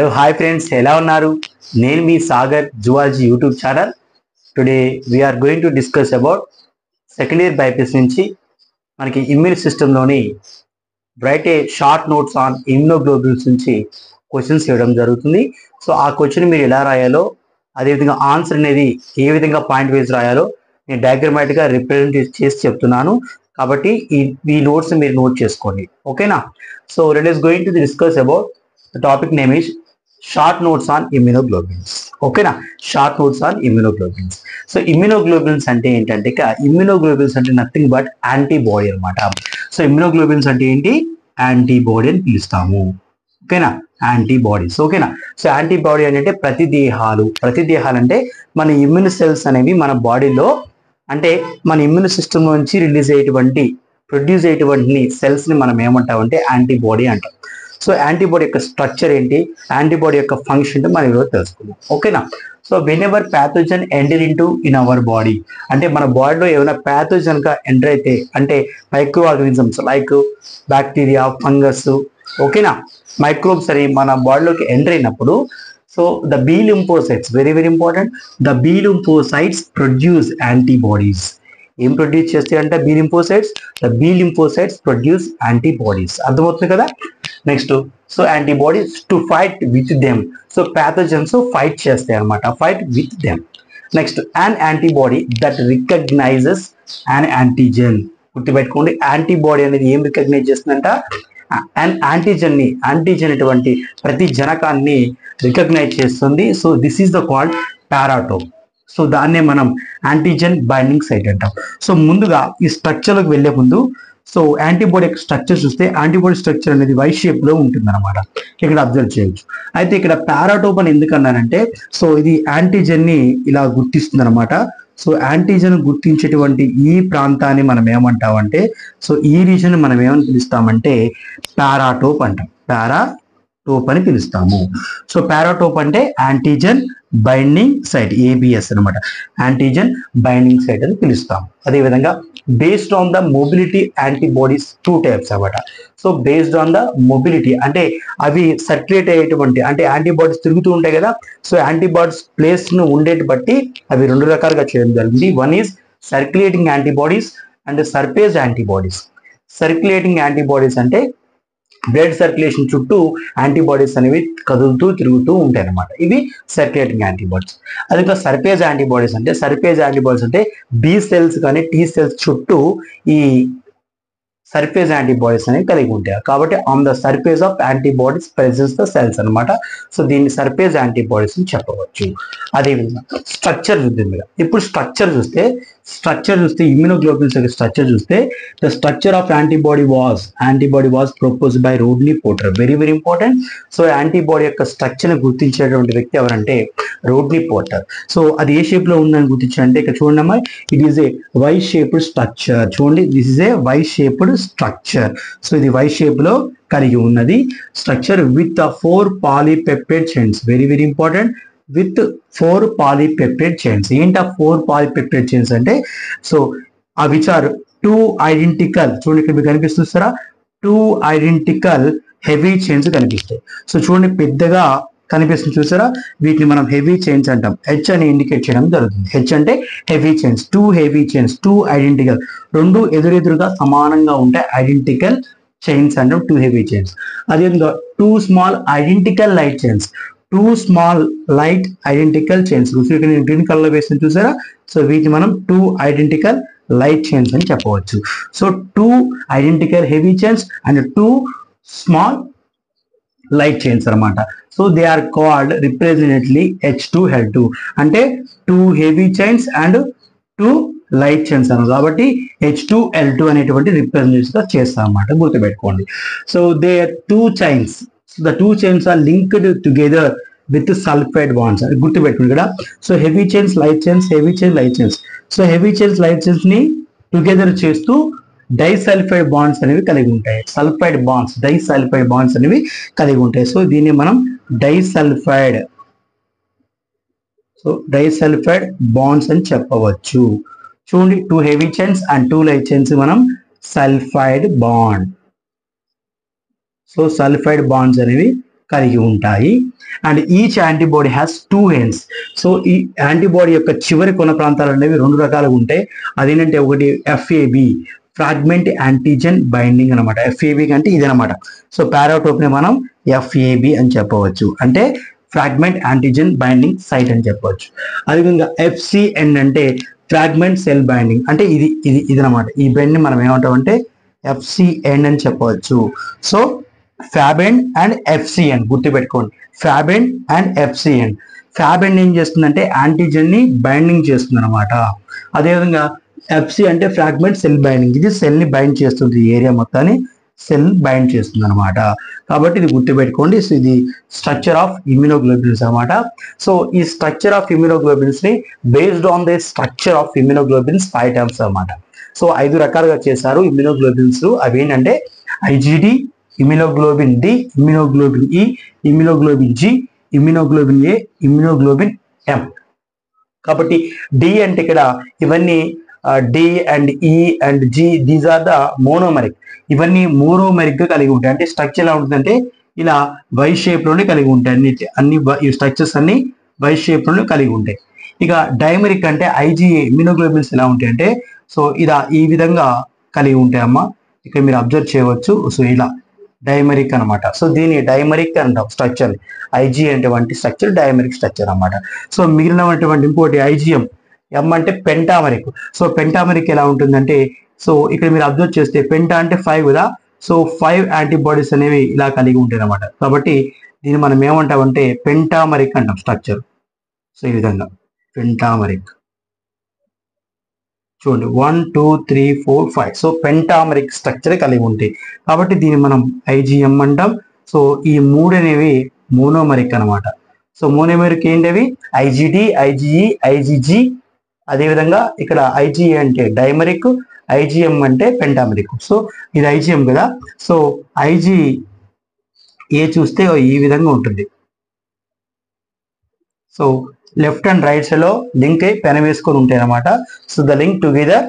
Hello hi friends, ఎలా ఉన్నారు? నేను మీ Sagar zoology YouTube channel. Today we are going to discuss about second year BiPC నుంచి మనకి ఇమ్యూన్ సిస్టంలోని right a short notes on immunoglobulins నుంచి క్వశ్చన్స్ ఇవ్వడం జరుగుతుంది. సో ఆ క్వశ్చన్ మీరు ఎలా రాయాలో, అదేవిధంగా ఆన్సర్ అనేది ఏ విధంగా పాయింట్ వైజ్ రాయాలో నేను డయాగ్రమాటిక్గా రిప్రజెంట్ చేసి చెప్తున్నాను. కాబట్టి ఈ నోట్స్ మీరు నోట్ చేసుకోండి, ఓకేనా? So let us going to discuss about the topic name is short notes on immunoglobulins. ఓకేనా, short notes on immunoglobulins. So immunoglobulins అంటే ఏంటంటే ఇమ్యూనోగ్లోబులిన్స్ అంటే నథింగ్ బట్ యాంటీబాడీ అనమాట. సో ఇమ్యూనోగ్లోబులిన్స్ అంటే ఏంటి? యాంటీబాడీ అని పిలుస్తాము, ఓకేనా? యాంటీబాడీస్, ఓకేనా? సో యాంటీబాడీ అంటే ప్రతిదేహాలు అంటే మన ఇమ్యూన్ సెల్స్ అనేవి మన బాడీలో, అంటే మన ఇమ్యూన్ సిస్టమ్ నుంచి ప్రొడ్యూస్ అయ్యేటువంటి సెల్స్ ని మనం ఏమంటామంటే యాంటీబాడీ అంటాం. సో యాంటీబాడీ యొక్క స్ట్రక్చర్ ఏంటి, యాంటీబాడీ యొక్క ఫంక్షన్ మనం ఈరోజు తెలుసుకుందాం, ఓకేనా? So whenever pathogen enter in our body, అంటే మన బాడీలో ఏమైనా ప్యాథోజన్ గా ఎంటర్ అయితే, అంటే microorganisms like bacteria, fungus, ఓకేనా, మైక్రోబ్స్ అని మన బాడీలోకి ఎంటర్ అయినప్పుడు, so the B lymphocytes, very very important, the B lymphocytes produce antibodies. ఏం ప్రొడ్యూస్ చేస్తాయి అంటే B lymphocytes, the B lymphocytes produce antibodies. అర్థమవుతుంది కదా? Next, so antibodies to fight with them. So pathogens fight చేస్తాయి అనమాట, fight with them. Next, an antibody that recognises an antigen. గుర్తుపెట్టుకోండి, antibody అనేది ఏం రికగ్నైజ్ చేస్తుందంట? యాంటీజెన్ అటువంటి ప్రతి జనకాన్ని రికగ్నైజ్ చేస్తుంది. So this is the called paratope. So దాన్నే మనం యాంటీజెన్ బైండింగ్ సైట్ అంటాం. సో ముందుగా ఈ స్ట్రక్చర్లోకి వెళ్లే ముందు, సో యాంటీబాడీ యొక్క స్ట్రక్చర్ చూస్తే యాంటీబాడీ స్ట్రక్చర్ అనేది వై షేప్ లో ఉంటుంది అనమాట. ఇక్కడ అబ్జర్వ్ చేయొచ్చు. అయితే ఇక్కడ పారాటోప్ అని ఎందుకు అన్నానంటే, సో ఇది యాంటీజెన్ ని ఇలా గుర్తిస్తుంది అనమాట. సో యాంటీజెన్ గుర్తించేటువంటి ఈ ప్రాంతాన్ని మనం ఏమంటామంటే, సో ఈ రీజన్ మనం ఏమని పిలుస్తామంటే పారాటోప్ అంటాం. పారాటోప్ అని పిలుస్తాము. సో పారాటోప్ అంటే యాంటీజెన్ బైండింగ్ సైట్, ఏబిఎస్ అనమాట. యాంటీజెన్ బైండింగ్ సైట్ అని పిలుస్తాం. అదేవిధంగా based on the mobility antibodies 2 types అనమాట. So based on the mobility అంటే అవి సర్క్యులేట్ అయ్యేటువంటి, అంటే యాంటీబాడీస్ తిరుగుతూ ఉంటాయి కదా. సో యాంటీబాడీస్ ప్లేస్ ను ఉండేటి బట్టి అవి 2 రకాలుగా చేయడం జరిగింది. One is circulating antibodies and surface antibodies. Circulating antibodies అంటే బ్లడ్ సర్క్యులేషన్ చుట్టూ యాంటీబాడీస్ అనేవి తిరుగుతూ ఉంటాయి అన్నమాట. ఇవి సర్క్యులేటింగ్ యాంటీబాడీస్. అదే సర్ఫేస్ యాంటీబాడీస్ అంటే బి సెల్స్ కానీ టీ సెల్స్ చుట్టూ ఈ సర్ఫేస్ యాంటీబాడీస్ అనేవి కలిగి ఉంటాయి. కాబట్టి on the surface of antibodies presence the cells అనమాట. సో దీన్ని సర్ఫేస్ యాంటీబాడీస్ అని చెప్పవచ్చు. అదేవిధంగా స్ట్రక్చర్ చూద్దాం మీద. ఇప్పుడు స్ట్రక్చర్ చూస్తే ఇమ్యూనోగ్లోబులిన్స్ యొక్క స్ట్రక్చర్ చూస్తే, the structure of antibody was proposed by Rodney Porter. Very very important. So antibody యొక్క స్ట్రక్చర్ ని గుర్తించేటువంటి వ్యక్తి ఎవరంటే రోడ్నీ పోర్టర్. సో అది ఏ షేప్ లో ఉందని గుర్తించారంటే, ఇక్కడ చూడండి అమ్మా, it is a Y shaped structure. చూడండి, this is a Y shaped structure. So ఇది వై షేప్ లో కలిగి ఉన్నది structure with 4 polypeptide chains. Very very important, with 4 polypeptide chains. ఏంటి 4 పాలీపెప్టైడ్ చైన్స్ అంటే, సో విచ్ ఆర్ 2 ఐడెంటికల్, చూడండి ఇక్కడ మీకు కనిపిస్తున్నారా, 2 ఐడెంటికల్ హెవీ చైన్స్ కనిపిస్తాయి. సో చూడండి పెద్దగా కనిపిస్తుంది చూసారా, వీటిని మనం హెవీ చైన్స్ అంటాం. హెచ్ అని ఇండికేట్ చేయడం జరుగుతుంది. హెచ్ అంటే heavy chains, 2 heavy chains, 2 identical, 2 ఎదురెదురుగా సమానంగా ఉంటాయి ఐడెంటికల్ చైన్స్ అంటాం, 2 హెవీ చైన్స్. అదేవిధంగా 2 small identical light chains, 2 small light identical chains. ఇక్కడ నేను గ్రీన్ కలర్ వేసిన చూసారా, సో వీటిని మనం 2 ఐడెంటికల్ లైట్ చైన్స్ అని చెప్పవచ్చు. So 2 identical heavy chains and 2 small light chains అనమాట. So they are called representatively H2L2, అంటే 2 heavy chains and 2 light chains అన్నారు. కాబట్టి H2L2 అనేటువంటి రిప్రజెంటేటివ్ గా చేస్తాం అన్నమాట, గుర్తుపెట్టుకోండి. So they are 2 chains, the 2 chains are linked together with sulphide bonds. గుర్తుపెట్టుకోండి ఇక్కడ. So heavy chains, light chains, heavy chains, light chains. So heavy chains, light chains ని టుగెదర్ చేస్తూ డైసల్ఫైడ్ బాండ్స్ అనేవి కలిగి ఉంటాయి. డైసల్ఫైడ్ బాండ్స్ అనేవి కలిగి ఉంటాయి. సో దీన్ని మనం డైసల్ఫైడ్ బాండ్స్ అని చెప్పవచ్చు. చూడండి, 2 heavy chains and 2 light chains మనం sulphide bond. So sulphide bonds అనేవి కలిగి ఉంటాయి. And each antibody has 2 ends. So ఈ యాంటీబాడీ యొక్క చివరి కొన ప్రాంతాలు అనేవి 2 రకాలుగా ఉంటాయి. అదేంటంటే ఒకటి FAB, ఫ్రాగ్మెంట్ యాంటీజెన్ బైండింగ్ అనమాట. FAB అంటే ఇదనమాట. సో పారాటోప్ ని మనం FAB అని చెప్పవచ్చు, అంటే ఫ్రాగ్మెంట్ యాంటీజెన్ బైండింగ్ సైట్ అని చెప్పవచ్చు. అదేవిధంగా FCN అంటే ఫ్రాగ్మెంట్ సెల్ బైండింగ్, అంటే ఇది అనమాట. ఈ బెండ్ ని మనం ఏమంటామంటే FCN అని చెప్పవచ్చు. సో ఫ్యాబెండ్ అండ్ FCN గుర్తుపెట్టుకోండి, ఫ్యాబెండ్ అండ్ FCN. ఫ్యాబెండ్ ఏం చేస్తుందంటే యాంటీజెన్ ని బైండింగ్ చేస్తుంది అనమాట. అదేవిధంగా FC అంటే ఫ్రాగ్మెంట్ సెల్ బైండింగ్, ఇది సెల్ ని బైండ్ చేస్తుంది, ఏరియా మొత్తాన్ని సెల్ బైండ్ చేస్తుంది అనమాట. కాబట్టి ఇది గుర్తుపెట్టుకోండి. సో ఇది స్ట్రక్చర్ ఆఫ్ ఇమ్యునోగ్లోబులిన్స్ అనమాట. సో ఈ స్ట్రక్చర్ ఆఫ్ ఇమ్యునోగ్లోబులిన్స్ ని based on the structure of immunoglobulins 5 terms అనమాట. సో 5 రకాలుగా చేశారు ఇమ్యునోగ్లోబులిన్స్. అవి ఏంటంటే IgD, immunoglobulin D, immunoglobulin E, immunoglobulin G, immunoglobulin A, immunoglobulin M. కాబట్టి D అంటే ఇక్కడ ఇవన్నీ D and E and G, these are the monomeric. ఇవన్నీ మోనోమరిక్ గా కలిగి ఉంటాయి. అంటే స్ట్రక్చర్ ఎలా ఉంటుందంటే ఇలా వై షేప్ లోనే కలిగి ఉంటాయి. అన్ని ఈ స్ట్రక్చర్స్ అన్ని వై షేప్ లోనే కలిగి ఉంటాయి. ఇక డైమరిక్ అంటే IgA, ఇమ్యునోగ్లోబిన్స్ ఎలా ఉంటాయి అంటే సో ఇలా ఈ విధంగా కలిగి ఉంటాయి అమ్మా. ఇక్కడ మీరు అబ్జర్వ్ చేయవచ్చు. సో ఇలా డైమరిక్ అనమాట. సో దీని డైమరిక్ అంటాం స్ట్రక్చర్. IgA అంటే వంటి స్ట్రక్చర్ డైమరిక్ స్ట్రక్చర్ అన్నమాట. సో మిగిలినటువంటి ఇంకోటి IgM, M అంటే పెంటామరిక్. సో పెంటామరిక్ ఎలా ఉంటుందంటే సో ఇక్కడ మీరు అబ్జర్వ్ చేస్తే పెంటా అంటే 5 కదా. సో 5 యాంటీబాడీస్ అనేవి ఇలా కలిగి ఉంటాయి అనమాట. కాబట్టి దీన్ని మనం ఏమంటామంటే పెంటామరిక్ అంటాం స్ట్రక్చర్. సో ఈ విధంగా పెంటామరిక్ చూడండి, 1 2 3 4 5. సో పెంటామరిక్ స్ట్రక్చర్ కలిగి ఉంటాయి. కాబట్టి దీన్ని మనం IgM అంటాం. సో ఈ 3 అనేవి మోనోమరిక్ అనమాట. సో మోనోమరిక్ ఏంటవి IgD, IgE, IgG. అదేవిధంగా ఇక్కడ IgA అంటే డైమరిక్, IgM అంటే పెంటామరిక్. సో ఇది IgM కదా. సో IgA చూస్తే ఈ విధంగా ఉంటుంది. So left and right side లో లింక్ అయి పెన వేసుకొని ఉంటాయి అనమాట. So the link together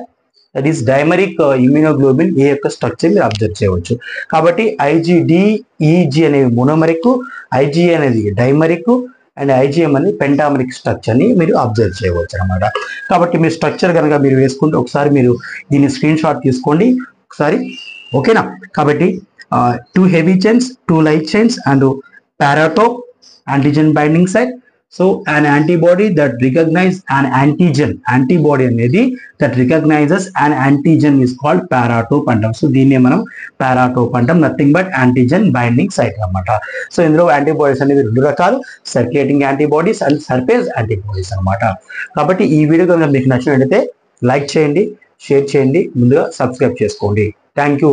that is dimeric immunoglobulin A యొక్క స్ట్రక్చర్ మీరు అబ్జర్వ్ చేయవచ్చు. కాబట్టి IgD, EG అనేవి మోనోమరిక్, IgA అనేది డైమరిక్ అండ్ IgM అనేది పెంటామరిక్ స్ట్రక్చర్ ని మీరు అబ్జర్వ్ చేయవచ్చు అనమాట. కాబట్టి మీ స్ట్రక్చర్ కనుక మీరు వేసుకుంటే ఒకసారి మీరు దీన్ని స్క్రీన్ షాట్ తీసుకోండి ఒకసారి, ఓకేనా. కాబట్టి 2 heavy chains, 2 light chains and paratope, antigen binding site. So an antibody that recognizes an antigen, antibody అనేది that recognizes an antigen is called paratope అంటాం. సో దీన్నే మనం paratope అంటాం, nothing but antigen binding site అన్నమాట. So ఇందులో antibodies అనేవి 2 రకాలు, circulating antibodies and surface antibodies అన్నమాట. కాబట్టి ఈ వీడియో కనుక మీకు నచ్చినట్లయితే లైక్ చేయండి, షేర్ చేయండి, ముందుగా సబ్స్క్రైబ్ చేసుకోండి. Thank you.